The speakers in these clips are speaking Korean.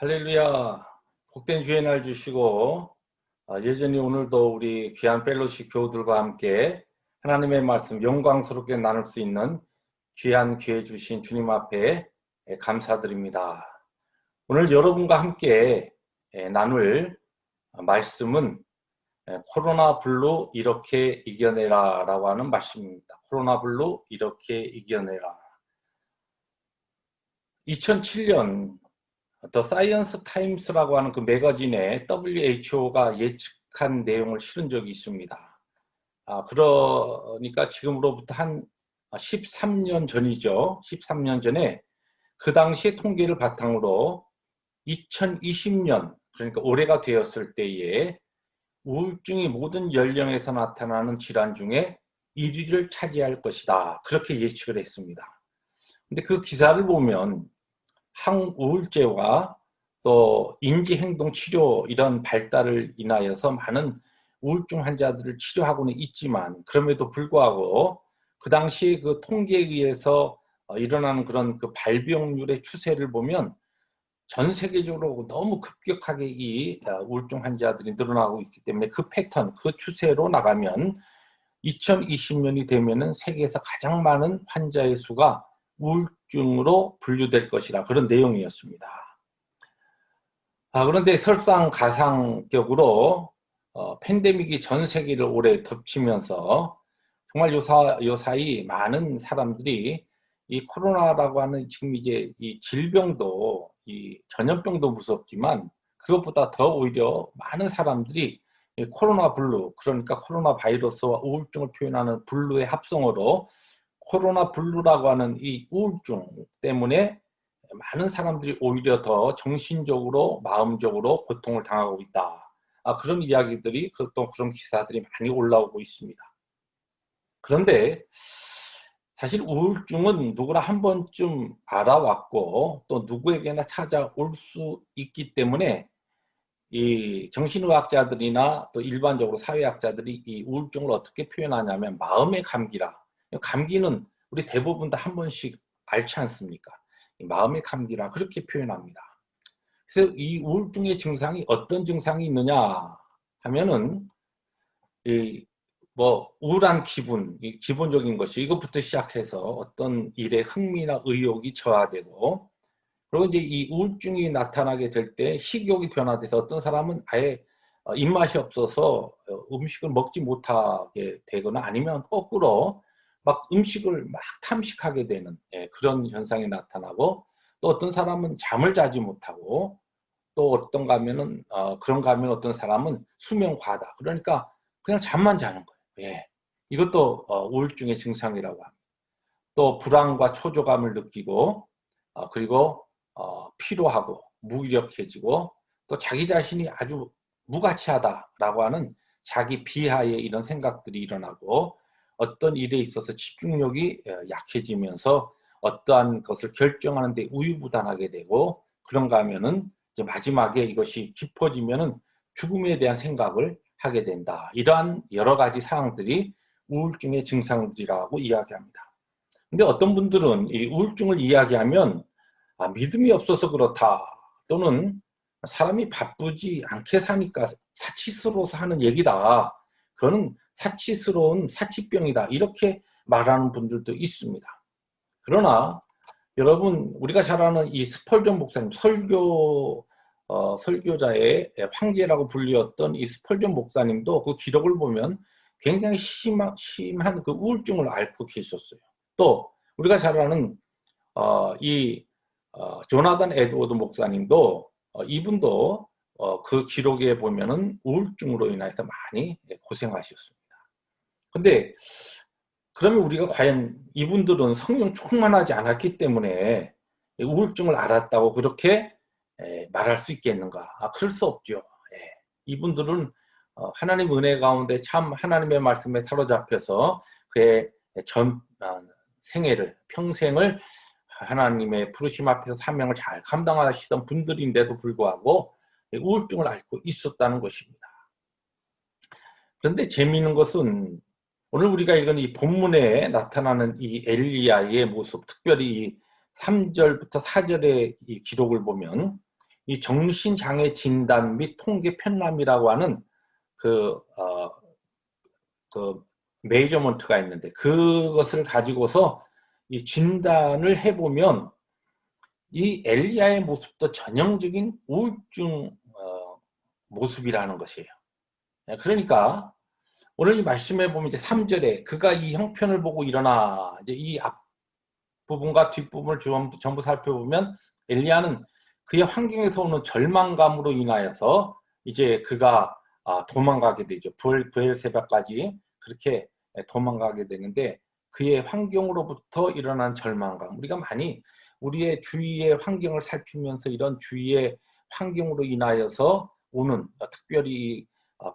할렐루야. 복된 주의 날 주시고 여전히 오늘도 우리 귀한 펠로십 교우들과 함께 하나님의 말씀 영광스럽게 나눌 수 있는 귀한 기회 주신 주님 앞에 감사드립니다. 오늘 여러분과 함께 나눌 말씀은 코로나 블루 이렇게 이겨내라 라고 하는 말씀입니다. 코로나 블루 이렇게 이겨내라. 2007년 더 사이언스 타임스라고 하는 그 매거진에 WHO가 예측한 내용을 실은 적이 있습니다. 그러니까 지금으로부터 한 13년 전이죠. 13년 전에 그 당시의 통계를 바탕으로 2020년, 그러니까 올해가 되었을 때에 우울증이 모든 연령에서 나타나는 질환 중에 1위를 차지할 것이다. 그렇게 예측을 했습니다. 근데 그 기사를 보면 항우울제와 또 인지행동치료 이런 발달을 인하여서 많은 우울증 환자들을 치료하고는 있지만 그럼에도 불구하고 그 당시 그 통계에 의해서 일어나는 그런 그 발병률의 추세를 보면 전 세계적으로 너무 급격하게 이 우울증 환자들이 늘어나고 있기 때문에 그 패턴, 그 추세로 나가면 2020년이 되면은 세계에서 가장 많은 환자의 수가 우울증으로 분류될 것이라 그런 내용이었습니다. 그런데 설상가상격으로 팬데믹이 전 세계를 오래 덮치면서 정말 요사이 많은 사람들이 이 코로나라고 하는 지금 이제 이 질병도 이 전염병도 무섭지만 그것보다 더 오히려 많은 사람들이 코로나 블루, 그러니까 코로나 바이러스와 우울증을 표현하는 블루의 합성어로 코로나 블루라고 하는 이 우울증 때문에 많은 사람들이 오히려 더 정신적으로 마음적으로 고통을 당하고 있다. 그런 이야기들이 또 그런 기사들이 많이 올라오고 있습니다. 그런데 사실 우울증은 누구나 한 번쯤 알아왔고 또 누구에게나 찾아올 수 있기 때문에 이 정신의학자들이나 또 일반적으로 사회학자들이 이 우울증을 어떻게 표현하냐면 마음의 감기라. 감기는 우리 대부분 다 한 번씩 앓지 않습니까? 마음의 감기라 그렇게 표현합니다. 그래서 이 우울증의 증상이 어떤 증상이 있느냐 하면은 우울한 기분, 기본적인 것이 이것부터 시작해서 어떤 일에 흥미나 의욕이 저하되고 그리고 이제 이 우울증이 나타나게 될 때 식욕이 변화돼서 어떤 사람은 아예 입맛이 없어서 음식을 먹지 못하게 되거나 아니면 거꾸로 막 음식을 막 탐식하게 되는 그런 현상이 나타나고 또 어떤 사람은 잠을 자지 못하고 또 어떤가 하면은 그런가 하면 어떤 사람은 수면 과다. 그러니까 그냥 잠만 자는 거예요. 예. 이것도 우울증의 증상이라고 합니다. 또 불안과 초조감을 느끼고 그리고 피로하고 무기력해지고 또 자기 자신이 아주 무가치하다라고 하는 자기 비하의 이런 생각들이 일어나고 어떤 일에 있어서 집중력이 약해지면서 어떠한 것을 결정하는 데 우유부단하게 되고 그런가 하면은 이제 마지막에 이것이 깊어지면은 죽음에 대한 생각을 하게 된다. 이러한 여러 가지 사항들이 우울증의 증상들이라고 이야기합니다. 근데 어떤 분들은 이 우울증을 이야기하면 믿음이 없어서 그렇다 또는 사람이 바쁘지 않게 사니까 사치스러워서 하는 얘기다. 그거는 사치스러운 사치병이다. 이렇게 말하는 분들도 있습니다. 그러나 여러분 우리가 잘 아는 이 스펄전 목사님 설교자의 황제라고 불리었던 이 스펄전 목사님도 그 기록을 보면 굉장히 심한 그 우울증을 앓고 계셨어요. 또 우리가 잘 아는 조나단 에드워드 목사님도 이분도 그 기록에 보면은 우울증으로 인해서 많이 고생하셨습니다. 근데 그러면 우리가 과연 이분들은 성령 충만하지 않았기 때문에 우울증을 앓았다고 그렇게 말할 수 있겠는가? 그럴 수 없죠. 이분들은 하나님 은혜 가운데 참 하나님의 말씀에 사로잡혀서 그의 전 생애를 평생을 하나님의 부르심 앞에서 사명을 잘 감당하시던 분들인데도 불구하고 우울증을 앓고 있었다는 것입니다. 그런데 재미있는 것은 오늘 우리가 읽은 이 본문에 나타나는 이 엘리야의 모습, 특별히 3절부터 4절의 이 기록을 보면 이 정신장애 진단 및 통계 편람이라고 하는 그, 그 메이저먼트가 있는데 그것을 가지고서 이 진단을 해보면 이 엘리야의 모습도 전형적인 우울증 모습이라는 것이에요. 그러니까 오늘 이 말씀해 보면 이제 3절에 그가 이 형편을 보고 일어나, 이제 이 앞부분과 뒷부분을 전부 살펴보면 엘리야는 그의 환경에서 오는 절망감으로 인하여서 이제 그가 도망가게 되죠. 부엘세바까지 그렇게 도망가게 되는데 그의 환경으로부터 일어난 절망감. 우리가 많이 우리의 주위의 환경을 살피면서 이런 주위의 환경으로 인하여서 오는 특별히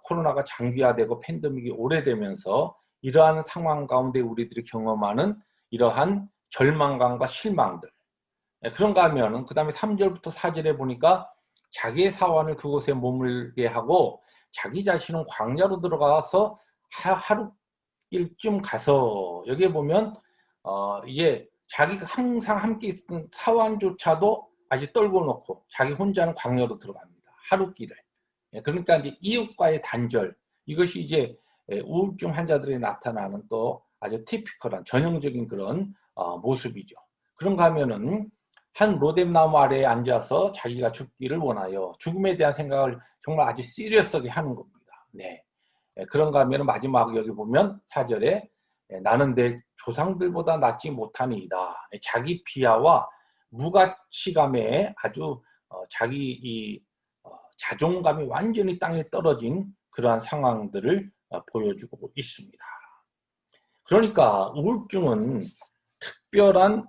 코로나가 장기화되고 팬데믹이 오래되면서 이러한 상황 가운데 우리들이 경험하는 이러한 절망감과 실망들. 그런가 하면은 그 다음에 3절부터 4절에 보니까 자기의 사환을 그곳에 머물게 하고 자기 자신은 광야로 들어가서 하루길쯤 가서, 여기에 보면 이제 자기가 항상 함께 있던 사환조차도 아직 떨고 놓고 자기 혼자는 광야로 들어갑니다. 하루길을. 그러니까 이제 이웃과의 단절, 이것이 이제 우울증 환자들이 나타나는 또 아주 티피컬한 전형적인 그런 모습이죠. 그런가 하면은 한 로뎀나무 아래에 앉아서 자기가 죽기를 원하여 죽음에 대한 생각을 정말 아주 시리어스하게 하는 겁니다. 네. 그런가 하면 마지막 여기 보면 4절에 나는 내 조상들보다 낫지 못하니이다. 자기 비하와 무가치감에 아주 자기 이 자존감이 완전히 땅에 떨어진 그러한 상황들을 보여주고 있습니다. 그러니까 우울증은 특별한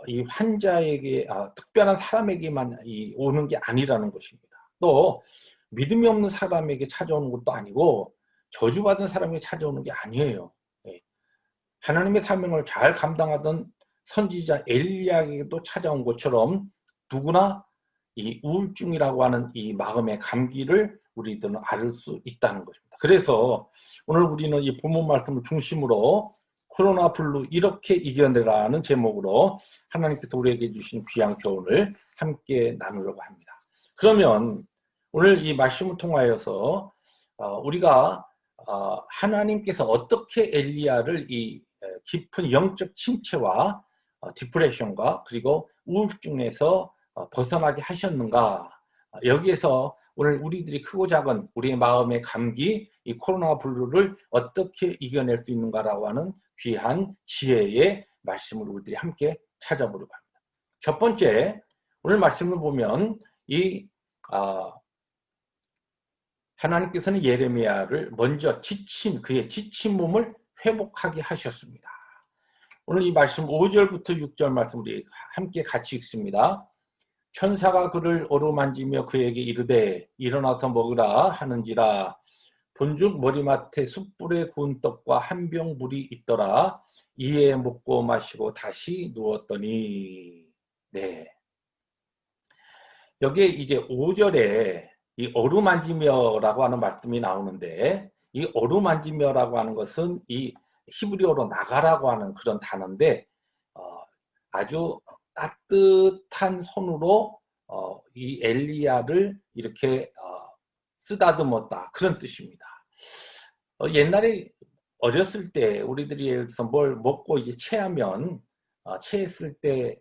이 환자에게, 특별한 사람에게만 오는 게 아니라는 것입니다. 또 믿음이 없는 사람에게 찾아오는 것도 아니고 저주받은 사람에게 찾아오는 게 아니에요. 하나님의 사명을 잘 감당하던 선지자 엘리야에게도 찾아온 것처럼 누구나 이 우울증이라고 하는 이 마음의 감기를 우리들은 앓을 수 있다는 것입니다. 그래서 오늘 우리는 이 본문 말씀을 중심으로 코로나 블루 이렇게 이겨내라는 제목으로 하나님께서 우리에게 주신 귀한 교훈을 함께 나누려고 합니다. 그러면 오늘 이 말씀을 통하여서 우리가 하나님께서 어떻게 엘리야를 이 깊은 영적 침체와 디프레션과 그리고 우울증에서 벗어나게 하셨는가, 여기에서 오늘 우리들이 크고 작은 우리의 마음의 감기, 이 코로나 블루를 어떻게 이겨낼 수 있는가라고 하는 귀한 지혜의 말씀을 우리들이 함께 찾아보려고 합니다. 첫 번째, 오늘 말씀을 보면 이 하나님께서는 예레미야를 먼저 그의 지친 몸을 회복하게 하셨습니다. 오늘 이 말씀 5절부터 6절 말씀 우리 함께 같이 읽습니다. 천사가 그를 어루만지며 그에게 이르되 일어나서 먹으라 하는지라. 본즉 머리맡에 숯불에 구운 떡과 한 병 물이 있더라. 이에 먹고 마시고 다시 누웠더니. 네. 여기에 이제 5절에 이 어루만지며라고 하는 말씀이 나오는데, 이 어루만지며라고 하는 것은 이 히브리어로 나가라고 하는 그런 단어인데 아주 따뜻한 손으로 이 엘리야를 이렇게 쓰다듬었다, 그런 뜻입니다. 옛날에 어렸을 때 우리들이 예를 들어서 뭘 먹고 이제 체하면 체했을 때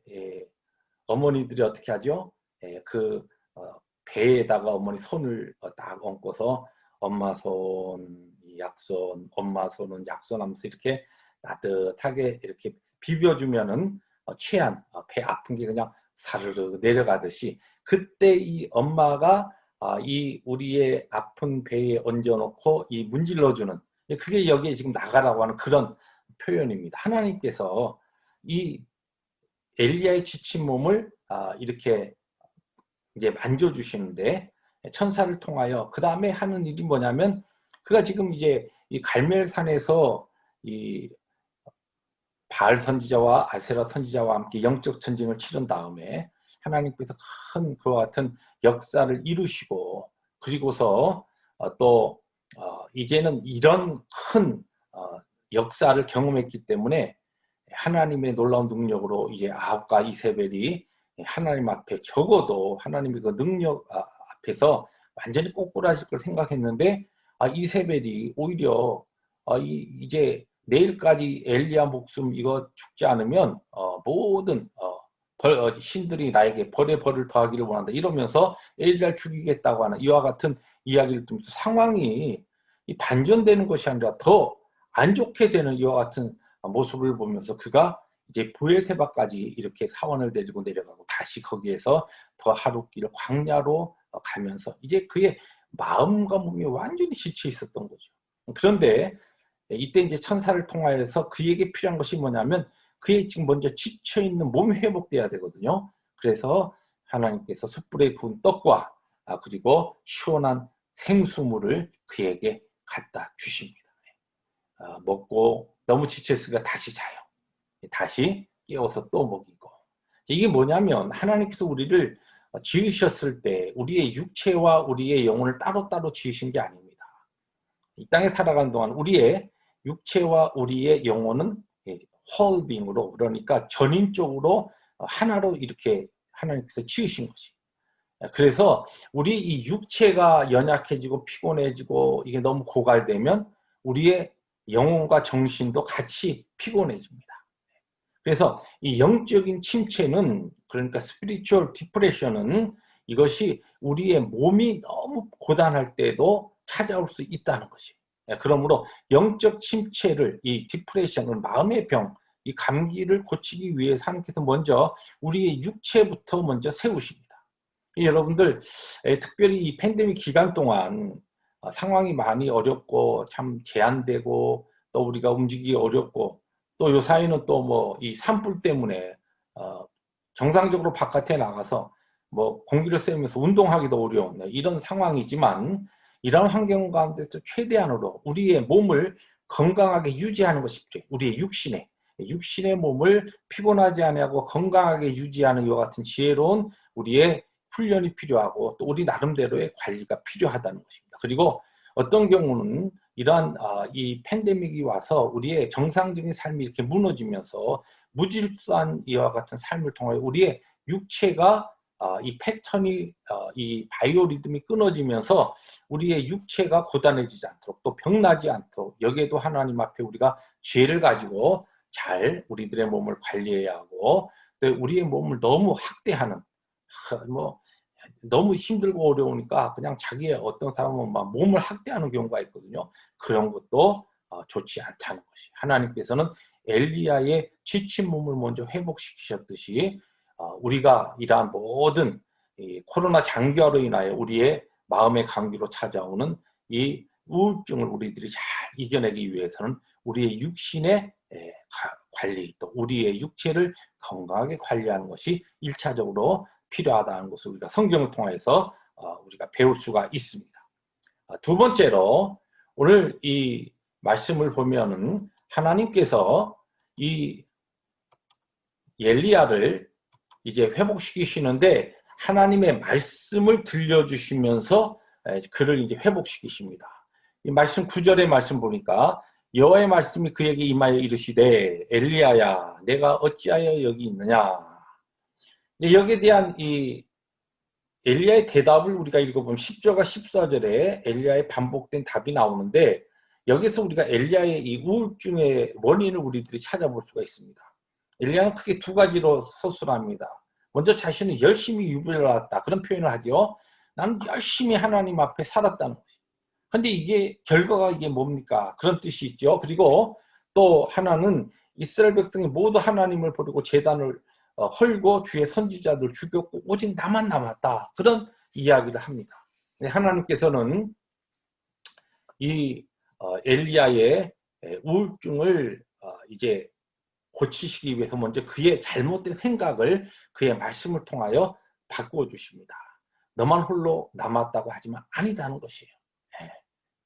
어머니들이 어떻게 하죠? 그 배에다가 어머니 손을 딱 얹고서 엄마 손, 약손, 엄마 손은 약손 하면서 이렇게 따뜻하게 이렇게 비벼주면은 체한 배 아픈 게 그냥 사르르 내려가듯이, 그때 이 엄마가 이 우리의 아픈 배에 얹어놓고 이 문질러주는, 그게 여기에 지금 나가라고 하는 그런 표현입니다. 하나님께서 이 엘리야의 지친 몸을 이렇게 이제 만져주시는데, 천사를 통하여 그 다음에 하는 일이 뭐냐면, 그가 지금 이제 이 갈멜산에서 이 바알 선지자와 아세라 선지자와 함께 영적 전쟁을 치른 다음에 하나님께서 큰 그와 같은 역사를 이루시고, 그리고서 또 이제는 이런 큰 역사를 경험했기 때문에 하나님의 놀라운 능력으로 이제 아합과 이세벨이 하나님 앞에 적어도 하나님의 그 능력 앞에서 완전히 꼬꾸라질 걸 생각했는데 이세벨이 오히려 이제 내일까지 엘리야 목숨 이거 죽지 않으면 모든 신들이 나에게 벌에 벌을 더하기를 원한다 이러면서 엘리야를 죽이겠다고 하는 이와 같은 이야기를 들으면서 상황이 반전되는 것이 아니라 더 안 좋게 되는 이와 같은 모습을 보면서 그가 이제 브엘세바까지 이렇게 사원을 데리고 내려가고 다시 거기에서 더 하룻길을 광야로 가면서 이제 그의 마음과 몸이 완전히 지쳐 있었던 거죠. 그런데 이때 이제 천사를 통하여서 그에게 필요한 것이 뭐냐면 그의 지금 먼저 지쳐 있는 몸이 회복돼야 되거든요. 그래서 하나님께서 숯불에 구운 떡과 그리고 시원한 생수물을 그에게 갖다 주십니다. 먹고 너무 지쳤으니까 다시 자요. 다시 깨워서 또 먹이고. 이게 뭐냐면 하나님께서 우리를 지으셨을 때 우리의 육체와 우리의 영혼을 따로따로 지으신 게 아닙니다. 이 땅에 살아가는 동안 우리의 육체와 우리의 영혼은 홀빙으로 그러니까 전인적으로 하나로 이렇게 하나님께서 지으신 것이. 그래서 우리 이 육체가 연약해지고 피곤해지고 이게 너무 고갈되면 우리의 영혼과 정신도 같이 피곤해집니다. 그래서 이 영적인 침체는 그러니까 스피리추얼 디프레션은 이것이 우리의 몸이 너무 고단할 때도 찾아올 수 있다는 것이. 그러므로 영적 침체를 이 디프레션을 마음의 병, 이 감기를 고치기 위해서 하나님께서 먼저 우리의 육체부터 먼저 세우십니다. 여러분들 특별히 이 팬데믹 기간 동안 상황이 많이 어렵고 참 제한되고 또 우리가 움직이기 어렵고 또 요 사이는 또 뭐 이 산불 때문에 정상적으로 바깥에 나가서 뭐 공기를 쐬면서 운동하기도 어려운 이런 상황이지만 이런 환경 가운데서 최대한으로 우리의 몸을 건강하게 유지하는 것이 필요해요. 우리의 육신의 몸을 피곤하지 아니하고 건강하게 유지하는 이와 같은 지혜로운 우리의 훈련이 필요하고 또 우리 나름대로의 관리가 필요하다는 것입니다. 그리고 어떤 경우는 이러한 이 팬데믹이 와서 우리의 정상적인 삶이 이렇게 무너지면서 무질서한 이와 같은 삶을 통하여 우리의 육체가 이 패턴이 이 바이오 리듬이 끊어지면서 우리의 육체가 고단해지지 않도록 또 병나지 않도록 여기에도 하나님 앞에 우리가 죄를 가지고 잘 우리들의 몸을 관리해야 하고 또 우리의 몸을 너무 학대하는 뭐 너무 힘들고 어려우니까 그냥 자기의 어떤 사람은 막 몸을 학대하는 경우가 있거든요. 그런 것도 좋지 않다는 것이. 하나님께서는 엘리야의 지친 몸을 먼저 회복시키셨듯이 우리가 이러한 모든 이 코로나 장기화로 인하여 우리의 마음의 감기로 찾아오는 이 우울증을 우리들이 잘 이겨내기 위해서는 우리의 육신의 관리 또 우리의 육체를 건강하게 관리하는 것이 1차적으로 필요하다는 것을 우리가 성경을 통해서 우리가 배울 수가 있습니다. 두 번째로 오늘 이 말씀을 보면은 하나님께서 이 엘리야를 이제 회복시키시는데 하나님의 말씀을 들려주시면서 그를 이제 회복시키십니다. 이 말씀 9절의 말씀 보니까 여호와의 말씀이 그에게 임하여 이르시되 엘리야야 내가 어찌하여 여기 있느냐. 여기에 대한 이 엘리야의 대답을 우리가 읽어보면 10절과 14절에 엘리야의 반복된 답이 나오는데 여기서 우리가 엘리야의 이 우울증의 원인을 우리들이 찾아볼 수가 있습니다. 엘리야는 크게 두 가지로 서술합니다. 먼저 자신은 열심히 유배를 왔다 그런 표현을 하죠. 나는 열심히 하나님 앞에 살았다는 거죠. 근데 이게 결과가 이게 뭡니까? 그런 뜻이 있죠. 그리고 또 하나는 이스라엘 백성이 모두 하나님을 버리고 제단을 헐고 주의 선지자들 죽였고 오직 나만 남았다. 그런 이야기를 합니다. 하나님께서는 이 엘리야의 우울증을 이제 고치시기 위해서 먼저 그의 잘못된 생각을 그의 말씀을 통하여 바꾸어 주십니다. 너만 홀로 남았다고 하지만 아니다는 것이에요.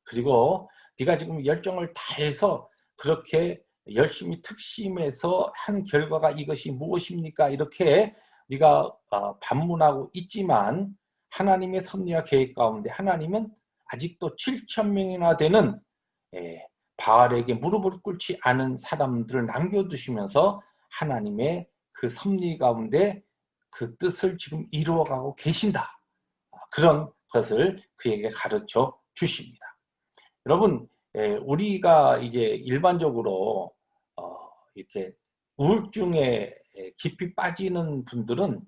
그리고 네가 지금 열정을 다해서 그렇게 열심히 특심해서 한 결과가 이것이 무엇입니까? 이렇게 네가 반문하고 있지만 하나님의 섭리와 계획 가운데 하나님은 아직도 7,000명이나 되는 바알에게 무릎을 꿇지 않은 사람들을 남겨두시면서 하나님의 그 섭리 가운데 그 뜻을 지금 이루어가고 계신다. 그런 것을 그에게 가르쳐 주십니다. 여러분, 우리가 이제 일반적으로 이렇게 우울증에 깊이 빠지는 분들은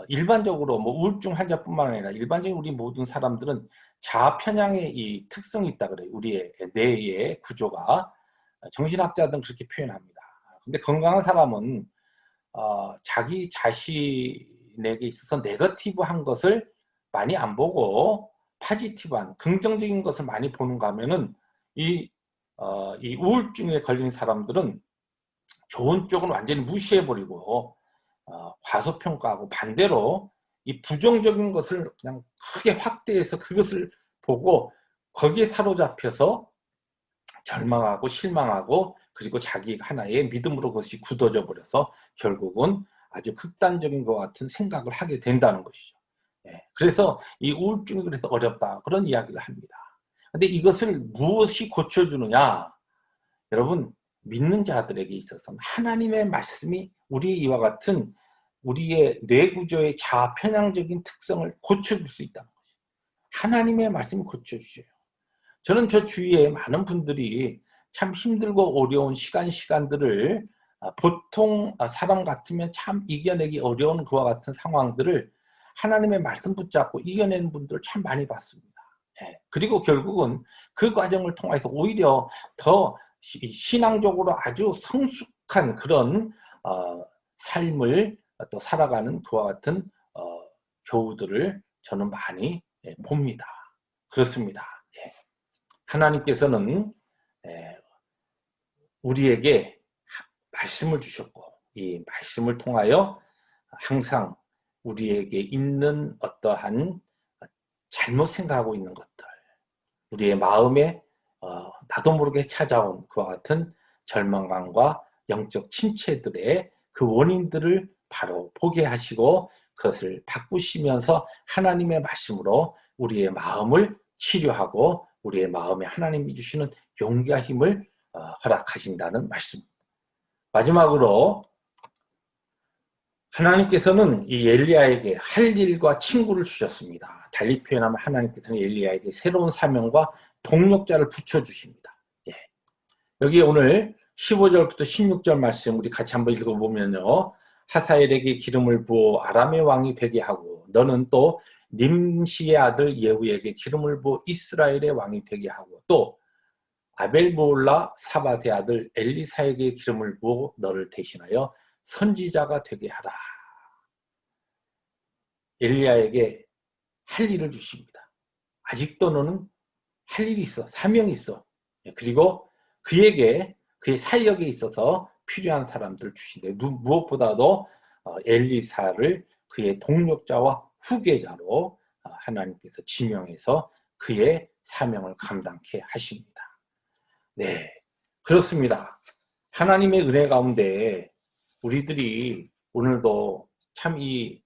일반적으로 뭐 우울증 환자뿐만 아니라 일반적인 우리 모든 사람들은 자아 편향의 이 특성이 있다 그래요. 우리의 뇌의 구조가. 정신학자들은 그렇게 표현합니다. 근데 건강한 사람은 자기 자신에게 있어서 네거티브한 것을 많이 안 보고 포지티브한 긍정적인 것을 많이 보는가 하면은 이 우울증에 걸린 사람들은 좋은 쪽은 완전히 무시해버리고 과소평가하고 반대로 이 부정적인 것을 그냥 크게 확대해서 그것을 보고 거기에 사로잡혀서 절망하고 실망하고 그리고 자기 하나의 믿음으로 그것이 굳어져 버려서 결국은 아주 극단적인 것 같은 생각을 하게 된다는 것이죠. 그래서 이 우울증이 그래서 어렵다 그런 이야기를 합니다. 근데 이것을 무엇이 고쳐주느냐? 여러분, 믿는 자들에게 있어서는 하나님의 말씀이 우리 이와 같은 우리의 뇌구조의 자아 편향적인 특성을 고쳐줄 수 있다는 거죠. 하나님의 말씀이 고쳐주셔요. 저는 저 주위에 많은 분들이 참 힘들고 어려운 시간들을 보통 사람 같으면 참 이겨내기 어려운 그와 같은 상황들을 하나님의 말씀 붙잡고 이겨내는 분들 참 많이 봤습니다. 그리고 결국은 그 과정을 통해서 오히려 더 신앙적으로 아주 성숙한 그런 삶을 또 살아가는 그와 같은 교우들을 저는 많이 봅니다. 그렇습니다. 하나님께서는 우리에게 말씀을 주셨고 이 말씀을 통하여 항상 우리에게 있는 어떠한 잘못 생각하고 있는 것들, 우리의 마음에 나도 모르게 찾아온 그와 같은 절망감과 영적 침체들의 그 원인들을 바로 보게 하시고 그것을 바꾸시면서 하나님의 말씀으로 우리의 마음을 치료하고 우리의 마음에 하나님이 주시는 용기와 힘을 허락하신다는 말씀. 마지막으로 하나님께서는 이 엘리야에게 할 일과 친구를 주셨습니다. 달리 표현하면 하나님께서는 엘리야에게 새로운 사명과 동력자를 붙여주십니다. 여기 오늘 15절부터 16절 말씀 우리 같이 한번 읽어보면요. 하사엘에게 기름을 부어 아람의 왕이 되게 하고 너는 또 님시의 아들 예후에게 기름을 부어 이스라엘의 왕이 되게 하고 또 아벨보올라 사밧의 아들 엘리사에게 기름을 부어 너를 대신하여 선지자가 되게 하라. 엘리야에게 할 일을 주십니다. 아직도 너는 할 일이 있어. 사명이 있어. 그리고 그에게 그의 사역에 있어서 필요한 사람들을 주신대. 무엇보다도 엘리사를 그의 동력자와 후계자로 하나님께서 지명해서 그의 사명을 감당케 하십니다. 네, 그렇습니다. 하나님의 은혜 가운데 우리들이 오늘도 참 이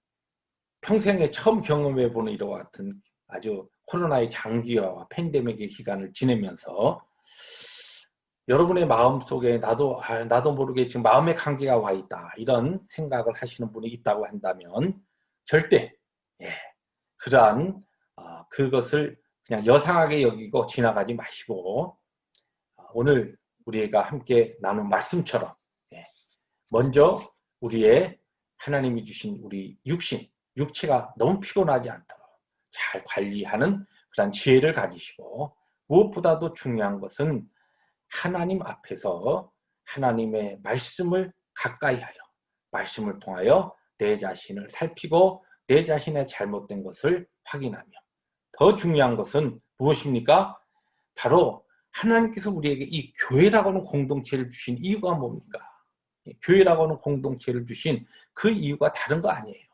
평생에 처음 경험해보는 이와 같은 아주 코로나의 장기화와 팬데믹의 기간을 지내면서 여러분의 마음속에 나도 모르게 지금 마음의 감기가 와 있다 이런 생각을 하시는 분이 있다고 한다면 절대 그러한 그것을 그냥 여상하게 여기고 지나가지 마시고 오늘 우리가 함께 나눈 말씀처럼 먼저 우리의 하나님이 주신 우리 육체가 너무 피곤하지 않도록 잘 관리하는 그런 지혜를 가지시고 무엇보다도 중요한 것은 하나님 앞에서 하나님의 말씀을 가까이 하여 말씀을 통하여 내 자신을 살피고 내 자신의 잘못된 것을 확인하며 더 중요한 것은 무엇입니까? 바로 하나님께서 우리에게 이 교회라고 하는 공동체를 주신 이유가 뭡니까? 교회라고 하는 공동체를 주신 그 이유가 다른 거 아니에요.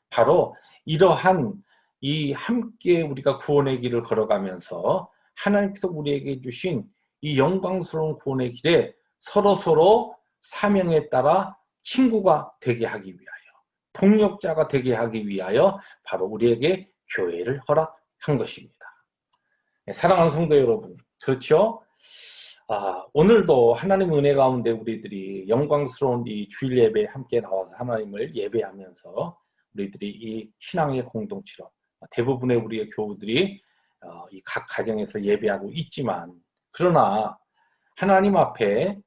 바로 이러한 이 함께 우리가 구원의 길을 걸어가면서 하나님께서 우리에게 주신 이 영광스러운 구원의 길에 서로 사명에 따라 친구가 되게 하기 위하여 동력자가 되게 하기 위하여 바로 우리에게 교회를 허락한 것입니다. 사랑하는 성도 여러분, 그렇죠? 오늘도 하나님 은혜 가운데 우리들이 영광스러운 이 주일 예배에 함께 나와서 하나님을 예배하면서 우리들이 이 신앙의 공동체로 대부분의 우리의 교우들이 이 각 가정에서 예배하고 있지만, 그러나 하나님 앞에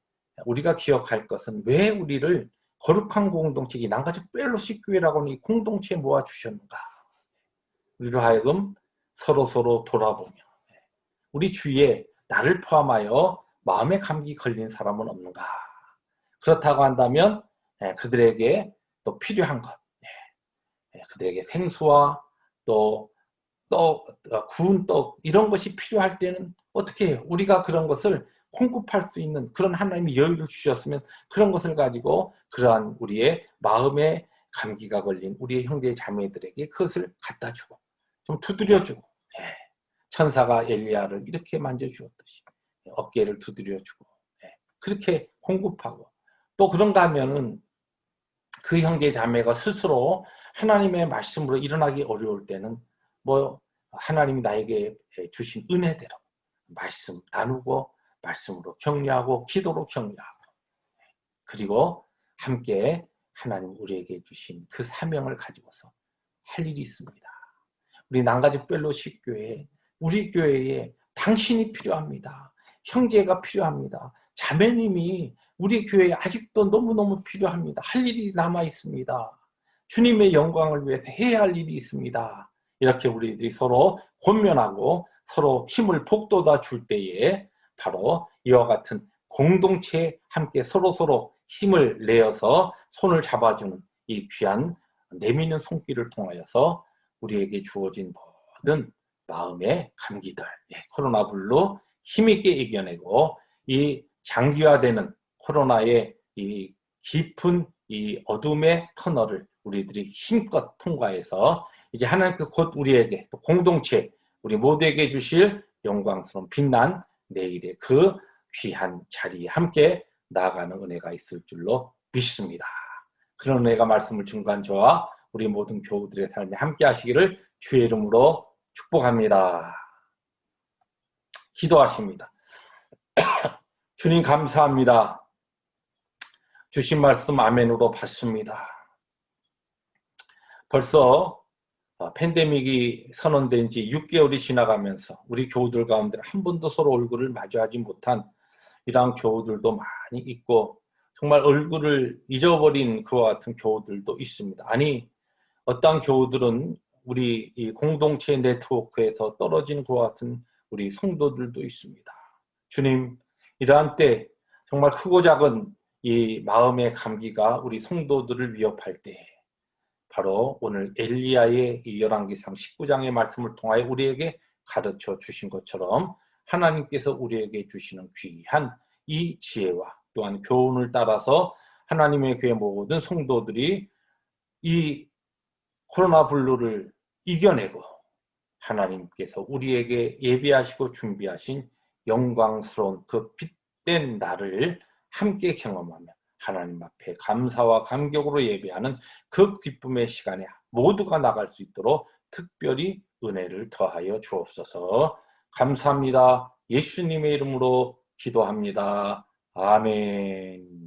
우리가 기억할 것은 왜 우리를 거룩한 공동체, 이 남가죽 펠로십 교회라고 하는 이 공동체에 모아주셨는가. 우리로 하여금 서로 돌아보며 우리 주위에 나를 포함하여 마음의 감기 걸린 사람은 없는가. 그렇다고 한다면 그들에게 또 필요한 것, 그들에게 생수와 또 구운 떡 이런 것이 필요할 때는 어떻게 해요? 우리가 그런 것을 공급할 수 있는 그런 하나님이 여유를 주셨으면 그런 것을 가지고 그러한 우리의 마음에 감기가 걸린 우리의 형제 자매들에게 그것을 갖다 주고 좀 두드려 주고, 천사가 엘리야를 이렇게 만져주었듯이 어깨를 두드려 주고, 그렇게 공급하고, 또 그런가 하면은 그 형제 자매가 스스로 하나님의 말씀으로 일어나기 어려울 때는 뭐 하나님이 나에게 주신 은혜대로 말씀 나누고 말씀으로 격려하고 기도로 격려하고, 그리고 함께 하나님 우리에게 주신 그 사명을 가지고서 할 일이 있습니다. 우리 남가죽 펠로십 교회, 우리 교회에 당신이 필요합니다. 형제가 필요합니다. 자매님이 우리 교회에 아직도 너무너무 필요합니다. 할 일이 남아 있습니다. 주님의 영광을 위해서 해야 할 일이 있습니다. 이렇게 우리들이 서로 권면하고 서로 힘을 북돋아 줄 때에 바로 이와 같은 공동체에 함께 서로 힘을 내어서 손을 잡아주는 이 귀한 내미는 손길을 통하여서 우리에게 주어진 모든 마음의 감기들, 코로나19로 힘있게 이겨내고 이 장기화되는 코로나의 이 깊은 이 어둠의 터널을 우리들이 힘껏 통과해서 이제 하나님께서 곧 우리에게 또 공동체 우리 모두에게 주실 영광스러운 빛난 내일의 그 귀한 자리에 함께 나아가는 은혜가 있을 줄로 믿습니다. 그런 은혜가 말씀을 증거한 저와 우리 모든 교우들의 삶에 함께 하시기를 주의 이름으로 축복합니다. 기도하십니다. 주님 감사합니다. 주신 말씀 아멘으로 받습니다. 벌써 팬데믹이 선언된 지 6개월이 지나가면서 우리 교우들 가운데 한 번도 서로 얼굴을 마주하지 못한 이러한 교우들도 많이 있고, 정말 얼굴을 잊어버린 그와 같은 교우들도 있습니다. 아니, 어떤 교우들은 우리 이 공동체 네트워크에서 떨어진 그와 같은 우리 성도들도 있습니다. 주님, 이러한 때 정말 크고 작은 이 마음의 감기가 우리 성도들을 위협할 때 바로 오늘 엘리야의 이 열왕기상 19장의 말씀을 통하여 우리에게 가르쳐 주신 것처럼 하나님께서 우리에게 주시는 귀한 이 지혜와 또한 교훈을 따라서 하나님의 교회 모든 성도들이 이 코로나 블루를 이겨내고 하나님께서 우리에게 예비하시고 준비하신 영광스러운 그 빛된 날을 함께 경험하며 하나님 앞에 감사와 감격으로 예배하는 그 기쁨의 시간에 모두가 나갈 수 있도록 특별히 은혜를 더하여 주옵소서. 감사합니다. 예수님의 이름으로 기도합니다. 아멘.